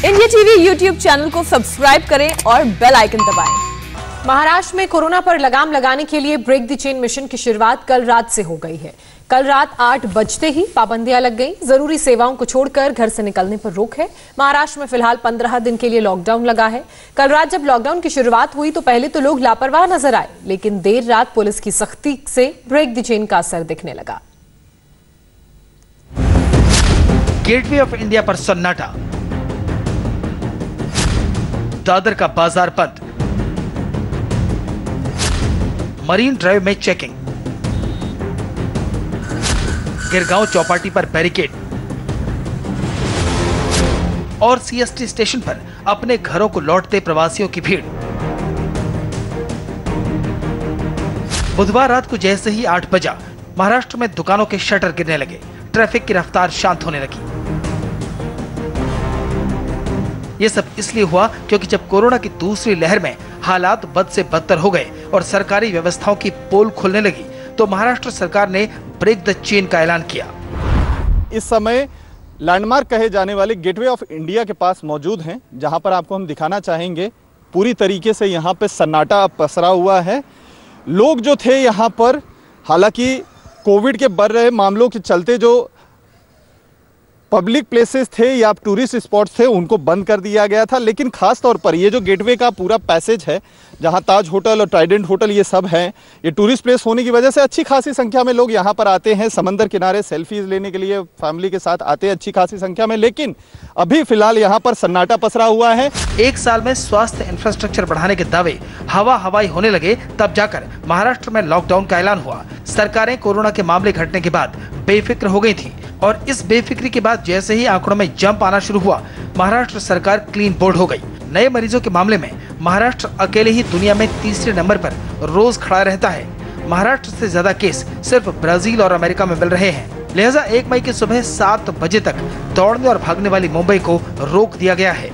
India TV YouTube channel को subscribe करें और बेल आइकन दबाएं। महाराष्ट्र में कोरोना पर लगाम लगाने के लिए ब्रेक द चेन मिशन की शुरुआत कल रात से हो गई है। कल रात 8 बजते ही पाबंदियां लग गई। जरूरी सेवाओं को छोड़कर घर से निकलने पर रोक है। महाराष्ट्र में फिलहाल 15 दिन के लिए लॉकडाउन लगा है। कल रात जब लॉकडाउन की शुरुआत हुई तो पहले तो लोग लापरवाह नजर आए, लेकिन देर रात पुलिस की सख्ती से ब्रेक द चेन का असर दिखने लगा। गेटवे ऑफ इंडिया पर सन्नाटा, दादर का बाजार बंद, मरीन ड्राइव में चेकिंग, गिरगांव चौपाटी पर बैरिकेड और सीएसटी स्टेशन पर अपने घरों को लौटते प्रवासियों की भीड़। बुधवार रात को जैसे ही 8 बजा, महाराष्ट्र में दुकानों के शटर गिरने लगे, ट्रैफिक की रफ्तार शांत होने लगी। ये सब इसलिए हुआ क्योंकि जब कोरोना की दूसरी लहर में हालात बद से बदतर हो गए और सरकारी व्यवस्थाओं की पोल खुलने लगी, तो महाराष्ट्र सरकार ने ब्रेक द चेन का ऐलान किया। इस समय लैंडमार्क कहे जाने वाले गेटवे ऑफ इंडिया के पास मौजूद हैं, जहां पर आपको हम दिखाना चाहेंगे। पूरी तरीके से यहां पे सन्नाटा पसरा हुआ है। लोग जो थे यहां पर, हालांकि कोविड के बढ़ रहे मामलों के चलते जो पब्लिक प्लेसेस थे या टूरिस्ट स्पॉट्स थे उनको बंद कर दिया गया था, लेकिन खास तौर पर ये जो गेटवे का पूरा पैसेज है, जहां ताज होटल और ट्राइडेंट होटल ये सब हैं, ये टूरिस्ट प्लेस होने की वजह से अच्छी खासी संख्या में लोग यहां पर आते हैं समंदर किनारे सेल्फीज लेने के लिए, फैमिली के साथ आते हैं अच्छी खासी संख्या में। लेकिन अभी फिलहाल यहां पर सन्नाटा पसरा हुआ है। एक साल में स्वास्थ्य इंफ्रास्ट्रक्चर बढ़ाने के दावे हवाई होने लगे, तब जाकर महाराष्ट्र में लॉकडाउन का ऐलान हुआ। सरकारें कोरोना के मामले घटने के बाद बेफिक्र हो गई थी और इस बेफिक्री के बाद जैसे ही आंकड़ों में जंप आना शुरू हुआ, महाराष्ट्र सरकार क्लीन बोल्ड हो गई। नए मरीजों के मामले में महाराष्ट्र अकेले ही दुनिया में तीसरे नंबर पर रोज खड़ा रहता है। महाराष्ट्र से ज्यादा केस सिर्फ ब्राजील और अमेरिका में मिल रहे हैं। लिहाजा 1 मई की सुबह 7 बजे तक दौड़ने और भागने वाली मुंबई को रोक दिया गया है।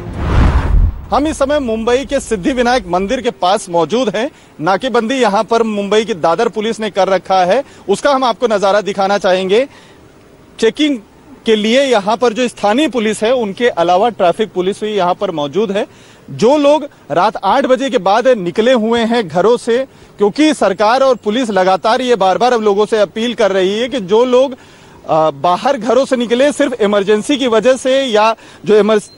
हम इस समय मुंबई के सिद्धिविनायक मंदिर के पास मौजूद हैं। नाकेबंदी यहाँ पर मुंबई की दादर पुलिस ने कर रखा है, उसका हम आपको नजारा दिखाना चाहेंगे। चेकिंग के लिए यहाँ पर जो स्थानीय पुलिस है, उनके अलावा ट्रैफिक पुलिस भी यहाँ पर मौजूद है। जो लोग रात 8 बजे के बाद निकले हुए हैं घरों से, क्योंकि सरकार और पुलिस लगातार ये बार बार अब लोगों से अपील कर रही है कि जो लोग बाहर घरों से निकले सिर्फ इमरजेंसी की वजह से या जो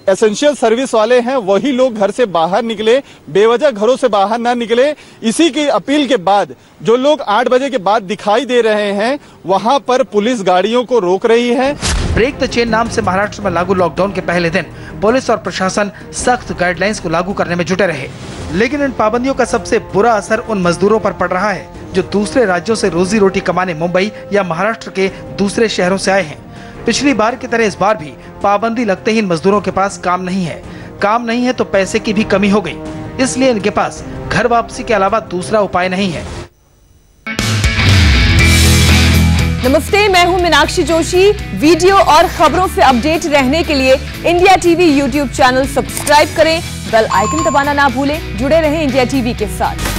एसेंशियल सर्विस वाले हैं वही लोग घर से बाहर निकले, बेवजह घरों से बाहर ना निकले। इसी की अपील के बाद जो लोग 8 बजे के बाद दिखाई दे रहे हैं, वहां पर पुलिस गाड़ियों को रोक रही है। ब्रेक द चेन नाम से महाराष्ट्र में लागू लॉकडाउन के पहले दिन पुलिस और प्रशासन सख्त गाइडलाइंस को लागू करने में जुटे रहे, लेकिन इन पाबंदियों का सबसे बुरा असर उन मजदूरों पर पड़ रहा है जो दूसरे राज्यों से रोजी रोटी कमाने मुंबई या महाराष्ट्र के दूसरे शहरों से आए हैं। पिछली बार की तरह इस बार भी पाबंदी लगते ही इन मजदूरों के पास काम नहीं है। काम नहीं है तो पैसे की भी कमी हो गई, इसलिए इनके पास घर वापसी के अलावा दूसरा उपाय नहीं है। नमस्ते, मैं हूं मीनाक्षी जोशी। वीडियो और खबरों से अपडेट रहने के लिए India TV YouTube channel subscribe करें, बेल आइकन दबाना ना भूलें। जुड़े रहें इंडिया टीवी के साथ।